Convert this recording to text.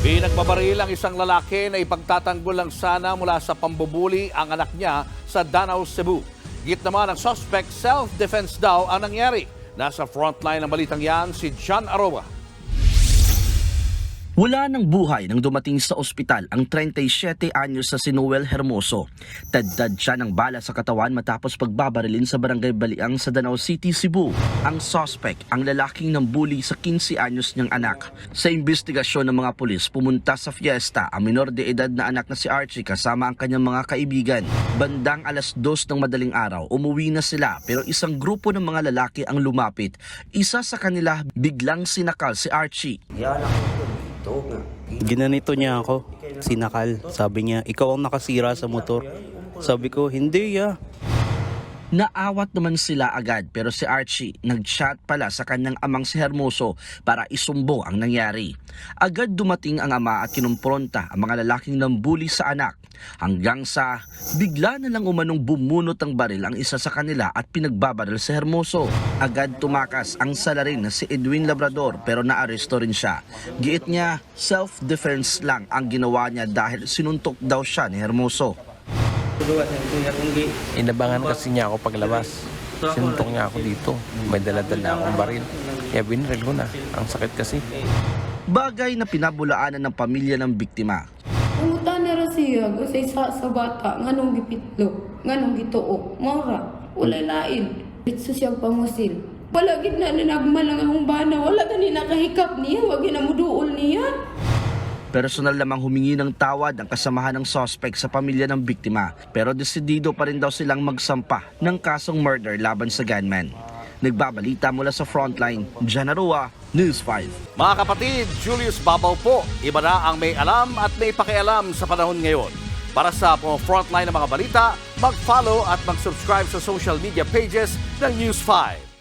Pinagbabaril ang isang lalaki na ipagtatanggol lang sana mula sa pambubuli ang anak niya sa Danau, Cebu. Git naman ang suspect, self-defense daw ang nangyari. Nasa frontline ng balitang yan si John Aroa. Wala ng buhay nang dumating sa ospital ang 37 anyos sa si Noel Hermoso. Tadtad siya ng bala sa katawan matapos pagbabarilin sa barangay Baliang sa Danau City, Cebu. Ang suspect, ang lalaking nambuli sa 15 anyos niyang anak. Sa investigasyon ng mga pulis, pumunta sa fiesta ang minor de edad na anak na si Archie kasama ang kanyang mga kaibigan. Bandang alas 2 ng madaling araw, umuwi na sila pero isang grupo ng mga lalaki ang lumapit. Isa sa kanila biglang sinakal si Archie. Ginanito niya ako, sinakal. Sabi niya, ikaw ang nakasira sa motor. Sabi ko, hindi ya. Naawat naman sila agad pero si Archie nag-chat pala sa kanyang amang si Hermoso para isumbong ang nangyari. Agad dumating ang ama at kinumpronta ang mga lalaking nambuli sa anak hanggang sa bigla na lang umanong bumunot ang baril ang isa sa kanila at pinagbabaril si Hermoso. Agad tumakas ang salarin na si Edwin Labrador pero naaresto rin siya. Giit niya, self-defense lang ang ginawa niya dahil sinuntok daw siya ni Hermoso. Inabangan kasi niya ako paglabas. Sinuntok niya ako dito. May dala-dala akong baril. Kaya binaril ko na. Ang sakit kasi. Bagay na pinabulaanan ng pamilya ng biktima. Pumunta na rin siya kasi sa bata, nganong gipitlo, nganong gituok, mara, wala lain. Bitso siyang pangusil. Wala gid na nagmalang akong bana, wala gani nakahikap niya, wag na muduol niya. Personal namang humingi ng tawad ang kasamahan ng suspect sa pamilya ng biktima pero desidido pa rin daw silang magsampa ng kasong murder laban sa gunman. Nagbabalita mula sa frontline, John Aroa, News 5. Mga kapatid, Julius Babaw po. Iba na ang may alam at may pakialam sa panahon ngayon. Para sa frontline ng mga balita, mag-follow at mag-subscribe sa social media pages ng News 5.